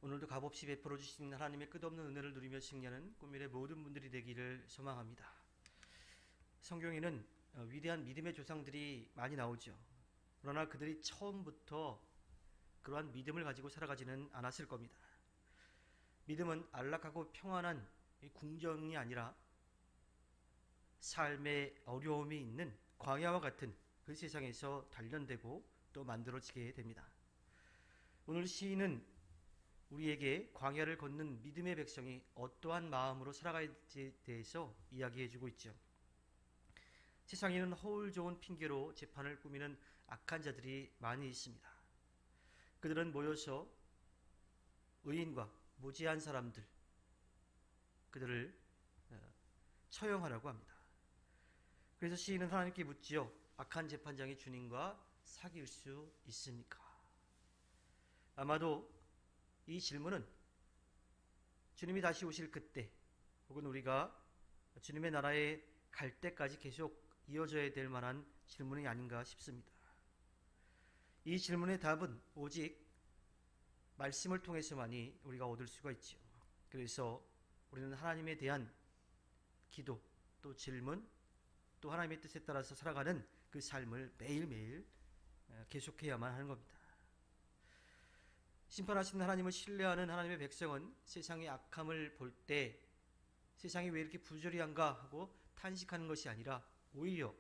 오늘도 값없이 베풀어 주신 하나님의 끝없는 은혜를 누리며 승리하는 꿈일의 모든 분들이 되기를 소망합니다. 성경에는 위대한 믿음의 조상들이 많이 나오죠. 그러나 그들이 처음부터 그러한 믿음을 가지고 살아가지는 않았을 겁니다. 믿음은 안락하고 평안한 궁정이 아니라 삶의 어려움이 있는 광야와 같은 그 세상에서 단련되고 또 만들어지게 됩니다. 오늘 시인은 우리에게 광야를 걷는 믿음의 백성이 어떠한 마음으로 살아갈지에 대해서 이야기해주고 있죠. 세상에는 허울 좋은 핑계로 재판을 꾸미는 악한 자들이 많이 있습니다. 그들은 모여서 의인과 무지한 사람들, 그들을 처형하라고 합니다. 그래서 시인은 하나님께 묻지요. 악한 재판장이 주님과 사귈 수 있습니까? 아마도 이 질문은 주님이 다시 오실 그때 혹은 우리가 주님의 나라에 갈 때까지 계속 이어져야 될 만한 질문이 아닌가 싶습니다. 이 질문의 답은 오직 말씀을 통해서만이 우리가 얻을 수가 있죠. 그래서 우리는 하나님에 대한 기도, 또 질문, 또 하나님의 뜻에 따라서 살아가는 그 삶을 매일매일 계속해야만 하는 겁니다. 심판하시는 하나님을 신뢰하는 하나님의 백성은 세상의 악함을 볼 때 세상이 왜 이렇게 부조리한가 하고 탄식하는 것이 아니라 오히려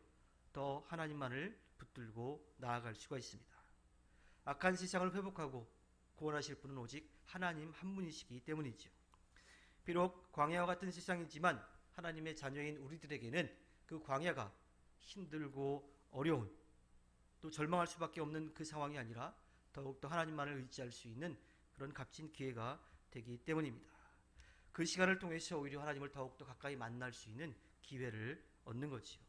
더 하나님만을 붙들고 나아갈 수가 있습니다. 악한 세상을 회복하고 구원하실 분은 오직 하나님 한 분이시기 때문이죠. 비록 광야와 같은 세상이지만 하나님의 자녀인 우리들에게는 그 광야가 힘들고 어려운 또 절망할 수밖에 없는 그 상황이 아니라 더욱더 하나님만을 의지할 수 있는 그런 값진 기회가 되기 때문입니다. 그 시간을 통해서 오히려 하나님을 더욱더 가까이 만날 수 있는 기회를 얻는 거지요.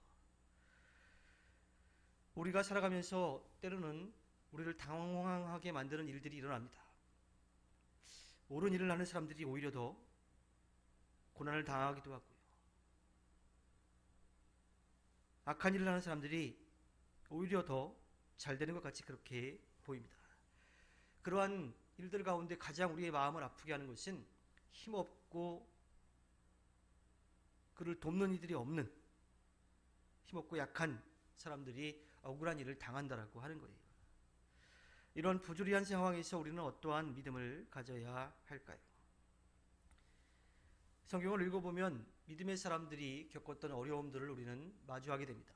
우리가 살아가면서 때로는 우리를 당황하게 만드는 일들이 일어납니다. 옳은 일을 하는 사람들이 오히려 더 고난을 당하기도 하고요. 악한 일을 하는 사람들이 오히려 더 잘 되는 것 같이 그렇게 보입니다. 그러한 일들 가운데 가장 우리의 마음을 아프게 하는 것은 힘없고 그를 돕는 이들이 없는 힘없고 약한 사람들이 억울한 일을 당한다라고 하는 거예요. 이런 부조리한 상황에서 우리는 어떠한 믿음을 가져야 할까요? 성경을 읽어보면 믿음의 사람들이 겪었던 어려움들을 우리는 마주하게 됩니다.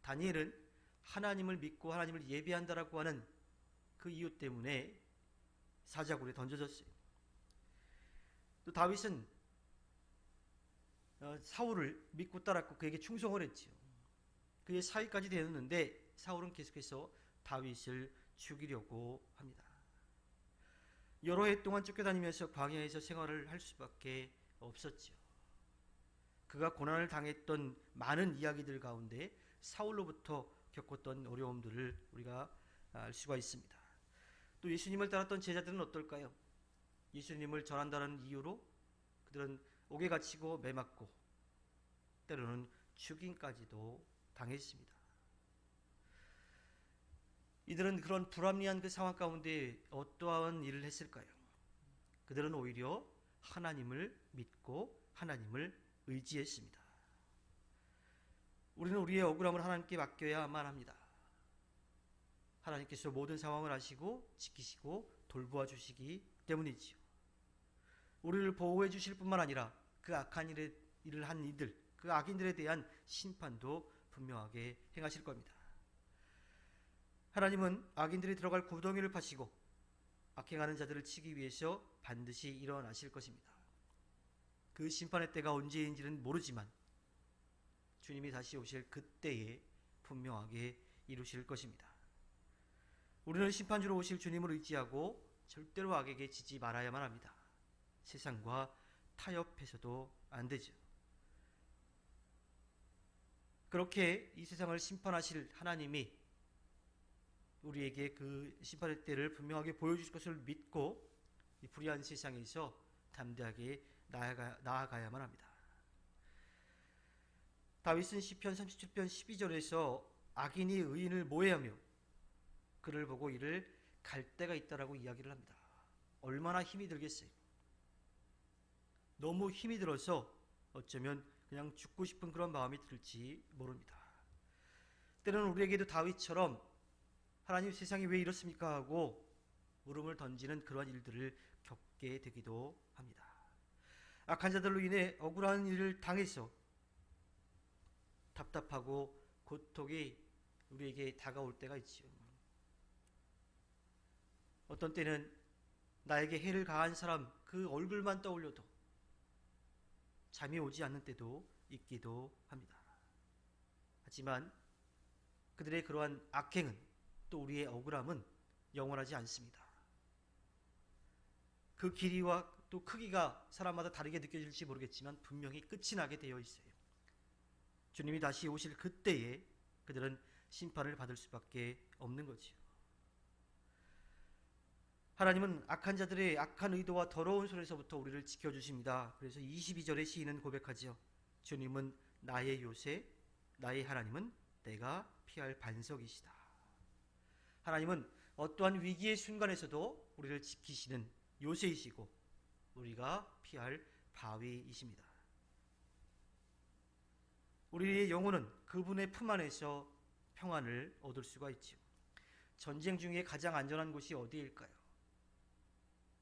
다니엘은 하나님을 믿고 하나님을 예배한다라고 하는 그 이유 때문에 사자굴에 던져졌어요. 또 다윗은 사울을 믿고 따랐고 그에게 충성을 했지요. 그의 사위까지 되었는데 사울은 계속해서 다윗을 죽이려고 합니다. 여러 해 동안 쫓겨다니면서 광야에서 생활을 할 수밖에 없었지요. 그가 고난을 당했던 많은 이야기들 가운데 사울로부터 겪었던 어려움들을 우리가 알 수가 있습니다. 또 예수님을 따랐던 제자들은 어떨까요? 예수님을 전한다는 이유로 그들은 옥에 갇히고 매맞고 때로는 죽임까지도 당했습니다. 이들은 그런 불합리한 그 상황 가운데 어떠한 일을 했을까요? 그들은 오히려 하나님을 믿고 하나님을 의지했습니다. 우리는 우리의 억울함을 하나님께 맡겨야만 합니다. 하나님께서 모든 상황을 아시고 지키시고 돌보아 주시기 때문이지요. 우리를 보호해 주실 뿐만 아니라 그 악한 일을 한 이들, 그 악인들에 대한 심판도 분명하게 행하실 겁니다. 하나님은 악인들이 들어갈 구덩이를 파시고 악행하는 자들을 치기 위해서 반드시 일어나실 것입니다. 그 심판의 때가 언제인지는 모르지만 주님이 다시 오실 그때에 분명하게 이루실 것입니다. 우리는 심판주로 오실 주님을 의지하고 절대로 악에게 지지 말아야만 합니다. 세상과 타협해서도 안 되죠. 그렇게 이 세상을 심판하실 하나님이 우리에게 그 심판의 때를 분명하게 보여주실 것을 믿고 이 불의한 세상에서 담대하게 나아가야만 합니다. 다윗은 시편 37편 12절에서 악인이 의인을 모해하며 그를 보고 이를 갈 때가 있다라고 이야기를 합니다. 얼마나 힘이 들겠어요. 너무 힘이 들어서 어쩌면 그냥 죽고 싶은 그런 마음이 들지 모릅니다. 때로는 우리에게도 다윗처럼 하나님 세상이 왜 이렇습니까 하고 물음을 던지는 그런 일들을 겪게 되기도 합니다. 악한 자들로 인해 억울한 일을 당해서 답답하고 고통이 우리에게 다가올 때가 있지요. 어떤 때는 나에게 해를 가한 사람 그 얼굴만 떠올려도 잠이 오지 않는 때도 있기도 합니다. 하지만 그들의 그러한 악행은 또 우리의 억울함은 영원하지 않습니다. 그 길이와 또 크기가 사람마다 다르게 느껴질지 모르겠지만 분명히 끝이 나게 되어 있어요. 주님이 다시 오실 그때에 그들은 심판을 받을 수밖에 없는 거지요. 하나님은 악한 자들의 악한 의도와 더러운 손에서부터 우리를 지켜주십니다. 그래서 22절의 시인은 고백하지요. 주님은 나의 요새, 나의 하나님은 내가 피할 반석이시다. 하나님은 어떠한 위기의 순간에서도 우리를 지키시는 요새이시고 우리가 피할 바위이십니다. 우리의 영혼은 그분의 품 안에서 평안을 얻을 수가 있지요. 전쟁 중에 가장 안전한 곳이 어디일까요?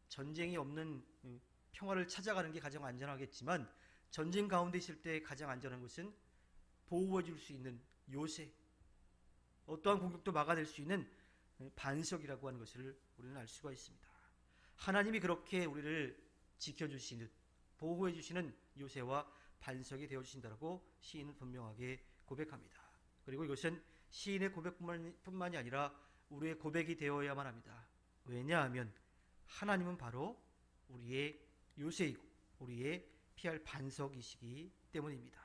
전쟁이 없는 평화를 찾아가는 게 가장 안전하겠지만 전쟁 가운데 있을 때 가장 안전한 것은 보호해 줄 수 있는 요새, 어떠한 공격도 막아낼 수 있는 반석이라고 하는 것을 우리는 알 수가 있습니다. 하나님이 그렇게 우리를 지켜주시는, 보호해 주시는 요새와 반석이 되어주신다고 시인은 분명하게 고백합니다. 그리고 이것은 시인의 고백뿐만이 아니라 우리의 고백이 되어야만 합니다. 왜냐하면 하나님은 바로 우리의 요새이고 우리의 피할 반석이시기 때문입니다.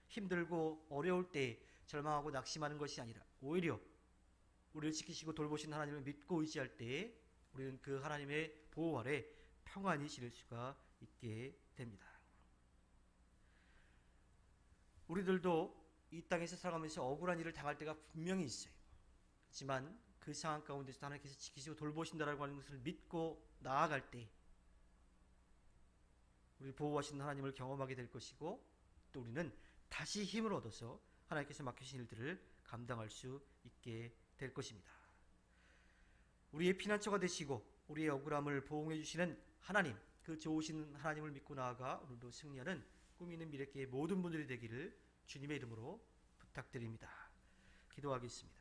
힘들고 어려울 때 절망하고 낙심하는 것이 아니라 오히려 우리를 지키시고 돌보신 하나님을 믿고 의지할 때 우리는 그 하나님의 보호 아래 평안히 지낼 수가 있게 됩니다. 우리들도 이 땅에서 살아가면서 억울한 일을 당할 때가 분명히 있어요. 하지만 그 상황 가운데서 하나님께서 지키시고 돌보신다라고 하는 것을 믿고 나아갈 때 우리 보호하시는 하나님을 경험하게 될 것이고 또 우리는 다시 힘을 얻어서 하나님께서 맡기신 일들을 감당할 수 있게 될 것입니다. 우리의 피난처가 되시고 우리의 억울함을 보호해 주시는 하나님, 그 좋으신 하나님을 믿고 나아가 오늘도 승리하는 꿈 있는 미래교회 모든 분들이 되기를 주님의 이름으로 부탁드립니다. 기도하겠습니다.